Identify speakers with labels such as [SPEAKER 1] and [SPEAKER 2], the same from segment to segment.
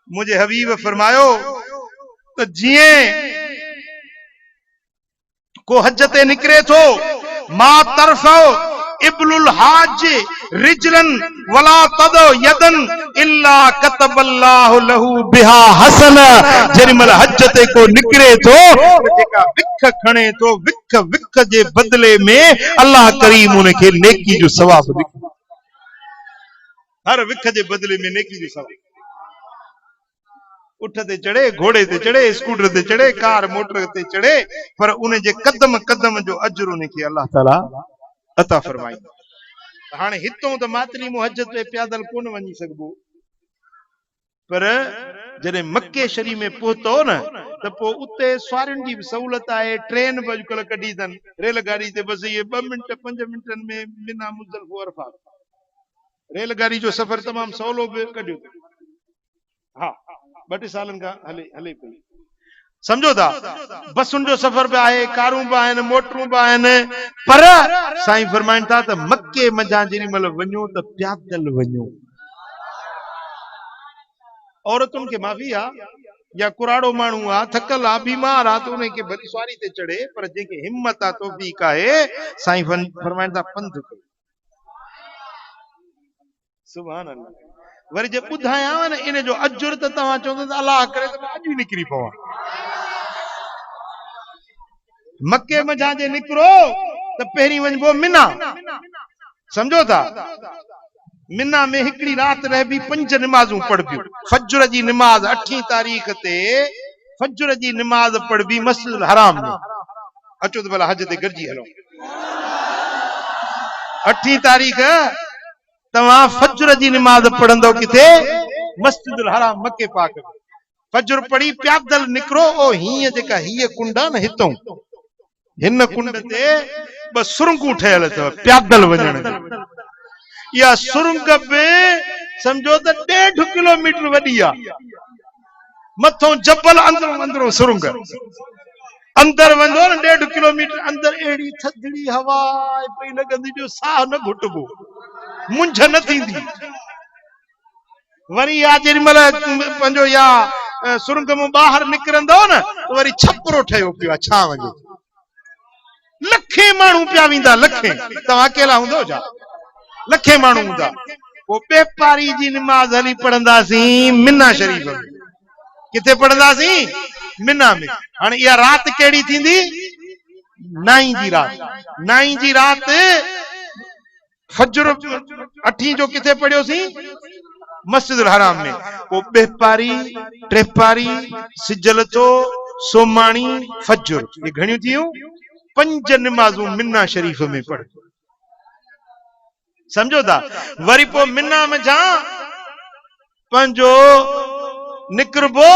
[SPEAKER 1] मुझे हबीब फरमायो तो जिए को हज ते निकरे थो मा तरफो इब्लुल हाज रिजलन वला तदो यदन इल्ला कतबल्लाहु लहू बिहा हसन। जेमल हज ते को निकरे थो जेका विख खणे थो विख विख जे बदले में अल्लाह करीम उनके नेकी जो सवाब लिखो। हर विख जे बदले में नेकी जो सवाब। उठ ते चढ़े घोड़े ते चढ़े स्कूटर ते चढ़े कार मोटर ते चढ़े पर उन जे कदम कदम जो अजर उनके अल्लाह ताला अता फरमाई। हाणे हितों त मातरी मो हज ते पैदल कोन वञी सघबो पर जॾहिं मक्के शरीफ में पहुतो न त पोइ उते सवारियुनि जी बि सहूलियत आहे। ट्रेन बि अॼुकल्ह कढी अथनि रेलगाड़ी ते बस इहे 2 मिंट 5 मिंटनि में मिना मुज़दलिफ़ो अरफात। रेलगाड़ी जो सफ़र तमामु सवलो बि कढियो। हा 2 सालनि खां हले पई समझो था। बसुनि जो सफ़र बि आहे कारूं बि आहिनि मोटरूं बि आहिनि पर साईं फरमाइनि था त मके मंझां जेॾी महिल वञो त पैदल वञो। औरतुनि खे माफ़ी आहे या कुराड़ो माण्हू आहे थकल आहे बीमार आहे त उनखे भली सवारी ते चढ़े पर जंहिंखे हिम्मत आहे तौफ़ीक आहे साईं फरमाइनि था पंधु कयो। सुभान अल्लाह। वरी जे ॿुधायांव न इन जो अजुर त तव्हां चवंदो त अलाह करे त अॼु ई निकिरी पवां। मके मंझां जे निकिरो त पहिरीं वञिबो मिना समझो था। मिना में हिकड़ी रात रहबी 5 नमाज़ूं पढ़बियूं। फजर जी नमाज 8 तारीख ते फजर जी नमाज पढ़बी मस्जिद हराम में। अचो त भला हज ते गॾिजी हलो। 8 तारीख तव्हां फजर जी नमाज पढ़ंदो किथे मस्जिद हराम मके पाक में। फजर पढ़ी पैदल निकरो ओ हीअ जेका हीअ कुंड आहे न हितों हिन कुंड ते 2 सुरंगूं ठहियल अथव पैदल वञण जी। या सुरंग बि समझो त 1.5 किलोमीटर वॾी आहे। मथों जबल अंदरों अंदरों सुरंग अंदर वञो न 1.5 किलोमीटर अंदर अहिड़ी थधड़ी हवा पई लॻंदी जो साह न घुटबो मुंझ न थींदी। वरी या जेॾीमहिल पंहिंजो या सुरंग मां ॿाहिरि निकिरंदो न त वरी छपरो ठहियो पियो आहे छांव जो। लखे माण्हू पिया वेंदा लखे। तव्हां अकेला हूंदो छा? लखे माण्हू हूंदा। पोइ बेपारी जी नमाज हली पढ़ंदासीं मिना शरीफ में। किथे पढ़ंदासीं? मिना में। हाणे इहा रात कहिड़ी थींदी? 9 जी रात। 9 जी रात फजर 8 जो किथे पढ़ियोसीं? मस्जिद हराम में। पोइ बेपारी ट्रेपारी सिजलतो सोमाणी फजर ये घणियूं थियूं? 5 नमाज़ूं मिना शरीफ में पढ़। समझो था। वरी पोइ मिना में जा पंहिंजो निकरबो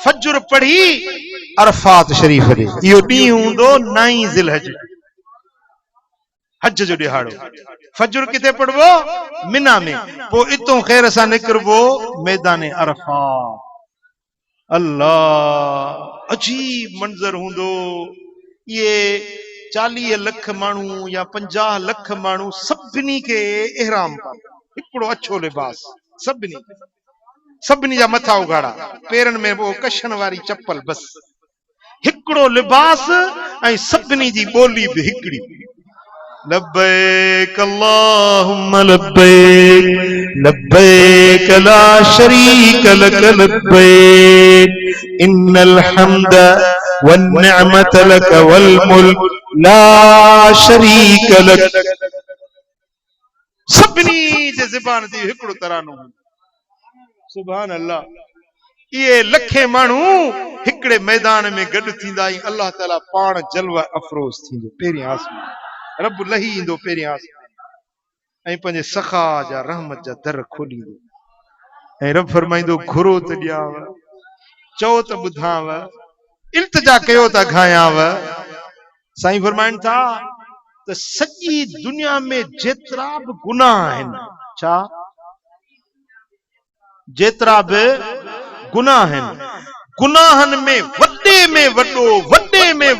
[SPEAKER 1] फजर पढ़ी अरफात शरीफ ॾे। इहो ॾींहुं हूंदो 9 ज़िलहज हज जो ॾिहाड़ो। फजर किथे पढ़बो? मिना में। पोइ इतों ख़ैर सां निकरबो मैदान अरफात। अल्लाह अजीब मंज़र हूंदो। ये 40 लख माण्हू या 50 लख माण्हू सभिनी खे इहराम हिकिड़ो अछो लिबास सभिनी जा मथा उघाड़ा पेरनि में वो कशन वारी चप्पल बस हिकिड़ो लिबास ऐं सभिनी जी ॿोली बि हिकिड़ी। लब्बैक अल्लाहुम्मा लब्बैक लब्बैक ला शरीक लक लब्बैक इन्नल हम्द वन निअमत लक वल मुल्क ला शरीक लक। सभिनी जे ज़बान ते हिकिड़ो तरानो। सुभान अल्लाह। ये लखे माण्हू हिकिड़े मैदान में गॾु थींदा ऐं अल्लाह ताला पाण जलवा अफरोज़ थींदो। पहिरीं आसमान रब लही ईंदो पहिरीं आसमान ऐं पंहिंजे सखा जा रहमत जा दर खोलींदो ऐं रब फरमाईंदो घुरो त ॾियांव चओ त ॿुधांव इल्तिजा कयो त घायांव। साईं फरमाइनि था त सॼी दुनिया में जेतिरा बि गुनाह आहिनि छा जेतिरा बि गुनाह आहिनि गुनाहनि में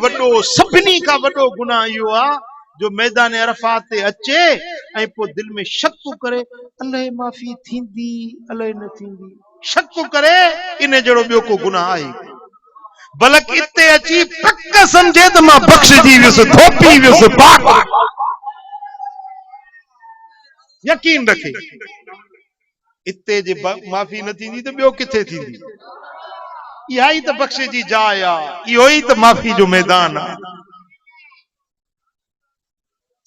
[SPEAKER 1] वॾो सभिनी खां वॾो गुनाह इहो आहे जो मैदान अरफात ते अचे ऐं पोइ दिलि में शक करे अलाए माफ़ी थींदी अलाए न थींदी। शक करे इन जड़ो बियो को गुनाह आहे बलक इते अची पक समझे तो मां बख्शजी वियुस धोपी वियुस पाक यकीन रखे इते जे माफ़ी न थींदी तो बियो किथे थींदी इहा ई त बख्शे जी जाइ आहे इहो ई त माफ़ी जो मैदान आहे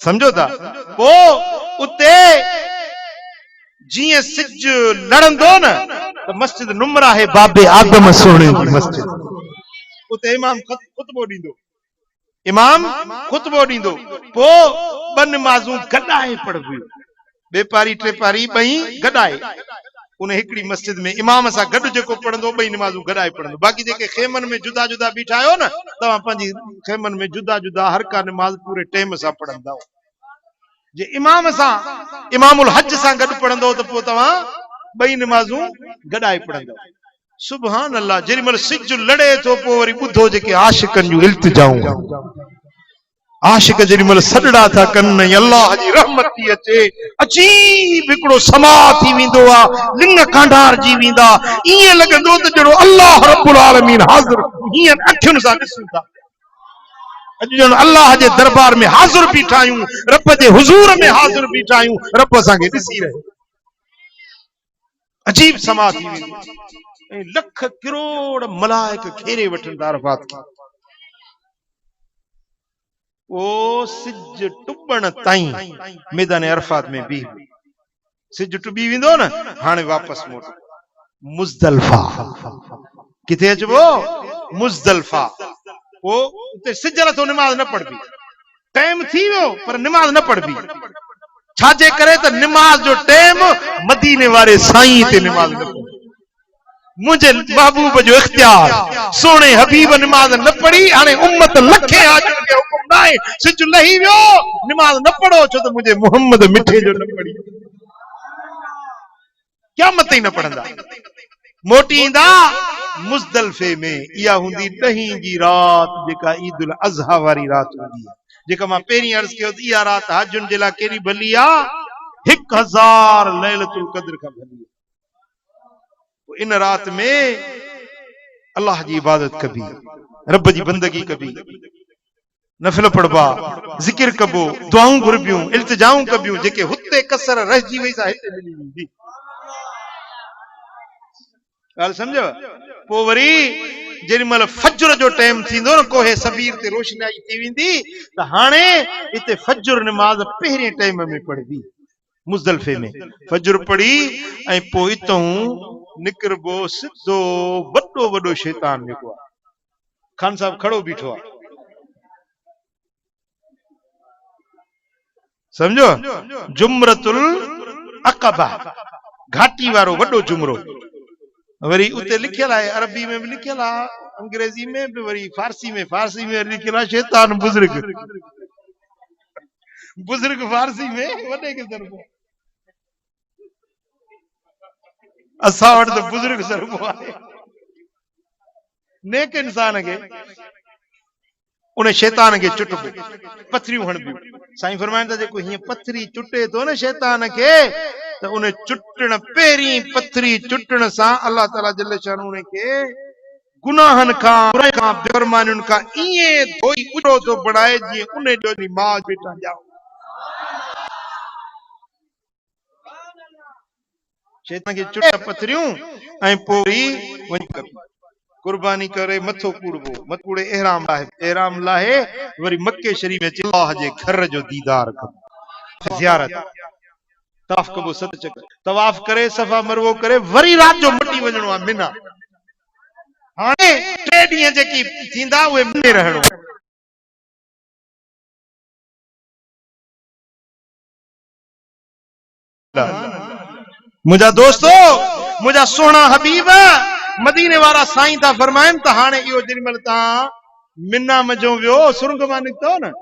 [SPEAKER 1] समझो था पो उते जीअं सिज लड़ंदो न तो मस्जिद नुमरा है बाबे आदम सोने जी मस्जिद उते इमाम खुतबो ॾींदो इमाम खुतबो ॾींदो पो ॿ नमाज़ूं गॾाए पढ़बियूं बेपारी टेपारी ॿई गॾाए उन हिकड़ी मस्जिद में इमाम सां गॾु जेको पढ़ंदो ॿई नमाज़ूं गॾाए पढ़ंदो बाक़ी जेके खेमन में जुदा जुदा बीठा आहियो न तव्हां पंहिंजी खेमन में जुदा जुदा हर का नमाज़ पूरे टाइम सां पढ़ंदा जे इमाम सां इमामुल हज सां गॾु पढ़ंदो त पोइ तव्हां ॿई नमाज़ूं गॾाए पढ़ंदो सुभान अल्लाह जेॾीमहिल सिज लड़े थो पोइ वरी ॿुधो जेके आशिकनि जूं इल्तिजाऊं आशिक जेॾीमहिल सॾड़ा था कनि अल्लाह जी रहमत थी अचे अजीब हिकिड़ो समा थी वेंदो आहे लिंग कांडार जी वेंदा ईअं लॻंदो त जहिड़ो अल्लाह रब्बुल आलमीन हाज़िर हीअं अखियुनि सां ॾिसूं था अॼु ॼण अल्लाह जे दरबार में हाज़िर बीठा आहियूं रब जे हुज़ूर में हाज़िर बीठा आहियूं रब असांखे ॾिसी रहे अजीब समा थी वेंदी ऐं लख करोड़ मलाइक घेरे वठंदा अरफात खे ओ सिज टुबण ताईं मैदान अरफात में भी सिज टुबी वेंदो न हाणे वापस मोट मुज़दलिफा किथे अचबो मुज़दलिफा वो उते सिज लथो नमाज न पढ़बी टाइम थी वियो पर नमाज न पढ़बी छाजे करे त नमाज जो टाइम मदीने वारे साईं ते नमाज न पढ़ी मुझे महबूब जो इख्तियार सोने हबीब नमाज न पढ़ी हाणे उम्मत लखे हाजिर के हुकुम नाए सिज लही वियो नमाज न पढ़ो छो त मुझे मोहम्मद मिठे जो न पढ़ी क्या मत ही न पढ़ंदा मोटी ईंदा मुज़दलिफे में इहा हुंदी 10 जी रात जेका ईद उल अज़हा वारी रात हूंदी आहे जेका मां पहिरीं अर्ज़ कयो इहा रात हाजुनि जे लाइ केॾी भली आहे 1000 लैलतुल क़द्र खां भली इन रात में अल्लाह जी इबादत कबी रब जी बंदगी कबी नफिल पढ़बा जिक्र कबो दुआऊं घुरबियूं इल्तिजाऊं कबियूं जेके हुते कसर रहिजी वई सा हिते मिली वेंदी ॻाल्हि सम्झो पोइ वरी जेॾीमहिल फज्र जो टाइम थींदो न कोहे सबीर ते रोशनाई थी वेंदी त हाणे हिते फज्र नमाज पहिरें टाइम में पढ़बी मुज़दलिफे में फज्र पढ़ी ऐं पोइ हितां निकिरबो सिधो वॾो वॾो शैतान जेको आहे खान साहब खड़ो बीठो आहे समझो जुमरतुल अक़बा घाटी वारो वॾो जुमरो वरी उते लिखियल आहे अरबी में भी लिखियल आहे अंग्रेजी में भी वरी फारसी में लिखियल आहे शैतान बुज़ुर्ग फारसी में वॾे खे ज़रबो असां वटि त बुज़ुर्ग ज़रबो आहे नेक इंसान खे उन शैतान खे चुटबो पथरियूं हणबियूं साईं फरमाइनि था जेको हीअं पथरी चुटे थो न शैतान खे त उन चुटण पहिरीं पथरी चुटण सां अल्लाह ताला जल शानू खे गुनाहनि खां बेफ़रमानियुनि खां ईअं धोई उजो थो बणाए जीअं उन जो मां बेटा ॼाओ शैतान खे चुटे पथरियूं ऐं पोइ वरी कुर्बानी करे मथो कूड़बो मथो कूड़े एहराम लाहे वरी मक्के शरीफ में अल्लाह जे घर जो दीदार कबो ज़ियारत तवाफ कबो 7 चकर तवाफ करे सफ़ा मरवो करे वरी रात जो मटी वञणो आहे मिना हाणे 3 ॾींहं जेकी थींदा उहे मिने रहणो मुझा दोस्तो मुझा सोना हबीब मदीने वारा साईं था फरमाइनि त हाणे इहो जेॾीमहिल तव्हां मिना मजो वियो सुरंग मां निकितो न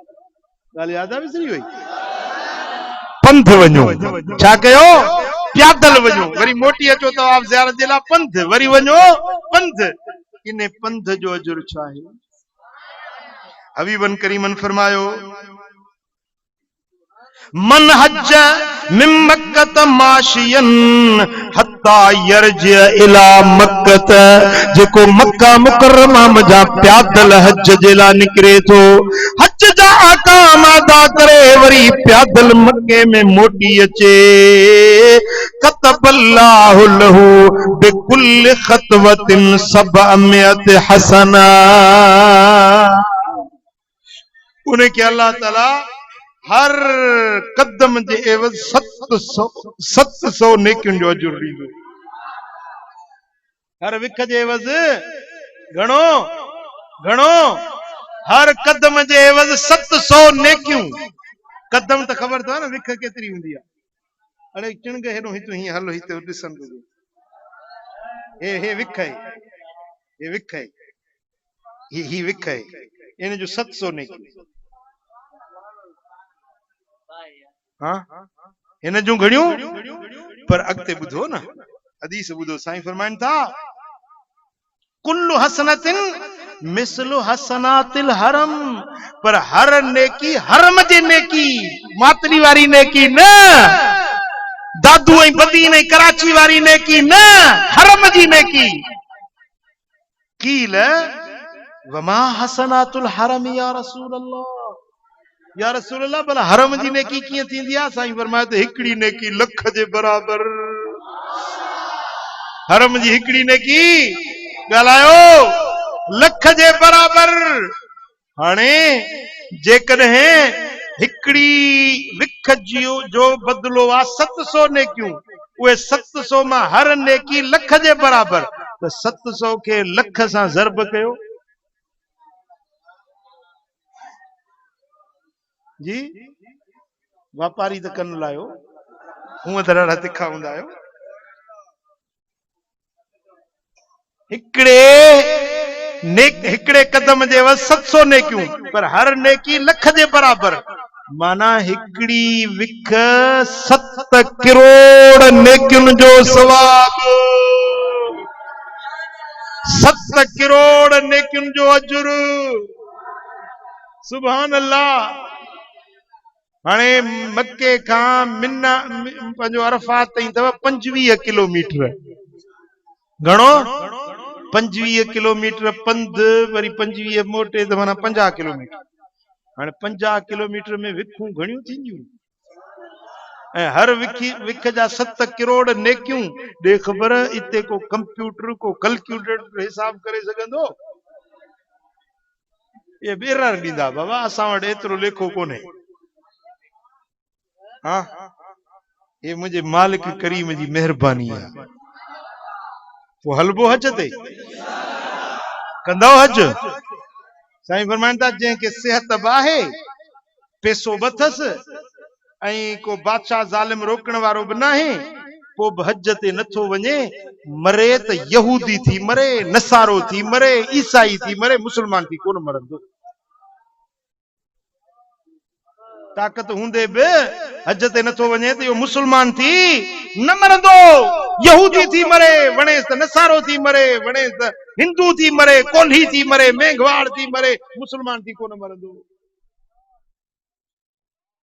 [SPEAKER 1] ॻाल्हि यादि आहे विसरी वई पंध वञो छा कयो प्यादल वञो वरी मोटी अचो तवाफ ज़ियारत जे लाइ पंध वरी वञो पंध इन पंध जो अजुर छा आहे हबीबन करीमन फरमायो मन हज मिन मक्कत माशियन हत्ता यरज इला मक्कत, जेको मक्का मुकर्रमा मजा प्यादल हज जे ला निकरे थो, हज जा अहकाम अदा करे वरी प्यादल मक्के में मोटी अचे, कतबल्लाहु लहू बिकुल खतवतिन सबअमियत हसना, उन्हें के अल्लाह ताला हर कदम जे एवज 700 नेकियुनि जो अजुर ॾींदो। हर विख जे एवज घणो घणो, हर कदम जे एवज 700 नेकियूं। कदम त ख़बर अथव न विख केतिरी हूंदी आहे। अड़े चिणग हेॾो हिते हीअं हलो हिते ॾिसण घुरिजे, हे विख आहे, हे विख आहे, ही विख आहे, इन जो 700 नेकियूं। हाँ इन जूं घणियूं, पर अॻिते ॿुधो न, हदीस ॿुधो, साईं फरमाइनि था कुल्लु हसनतिन मिसलु हसनातिल हरम, पर हर नेकी हरम जी नेकी, मातरी वारी नेकी न, दादू ऐं बदीन ऐं कराची वारी नेकी न, हरम जी नेकी। कील वमा हसनातुल हरम या रसूल अल्लाह, या रसूल अल्लाह भला हरम जी नेकी कीअं थींदी आहे? साईं फरमाए त हिकिड़ी नेकी लख जे बराबर। हरम जी हिकिड़ी नेकी ॻाल्हायो लख जे बराबर। हाणे जेकॾहिं हिकिड़ी विख जो बदिलो आहे 700 नेकियूं, उहे 700 मां हर नेकी लख जे बराबर, त 700 खे लख सां ज़र्ब कयो जी। वापारी त कन लायो, हूअं त ॾाढा तिखा हूंदा आहियो। हिकिड़े कदम जे 700 नेकियूं, पर हर नेकी लख जे बराबर, माना हिकिड़ी विख 7 करोड़ नेकियुनि जो सवाब, 7 करोड़ नेकियुनि जो अजुर। सुभान अल्लाह। हाणे मक्के खां मिना पंहिंजो अरफात ताईं अथव 25 किलोमीटर। घणो? 25 किलोमीटर पंध, वरी 25 मोटे, त माना 50 किलोमीटर। हाणे 50 किलोमीटर में विखूं घणियूं थींदियूं, ऐं हर विख जा 7 करोड़ नेकियूं। ॾे ख़बर इते को कंप्यूटर को कैलकुलेटर हिसाब करे सघंदो? ये बेरर ॾींदा बाबा, असां वटि एतिरो लेखो कोन्हे। हाँ ये मुझे मालिक करीम जी मेहरबानी है। वो हलबो हज ते कंदो हज। साईं फरमाइनि था जंहिंखे सिहत बाहे, पैसो बथस, ऐं को बादशाह ज़ालिम रोकण वारो बि नाहे, पोइ बि हज ते नथो वञे, मरे त यहूदी थी मरे, नसारो थी मरे, ईसाई थी मरे, मुस्लमान थी कोन मरंदो। ताकत हूंदे बि हज ते नथो वञे त इहो मुस्लमान थी न मरंदो, यहूदी थी मरे, वणेस त नसारो थी मरे, वणेस त हिंदू थी मरे, कोल्ही थी मरे, मेघवाड़ थी मरे, मुस्लमान थी कोन मरंदो।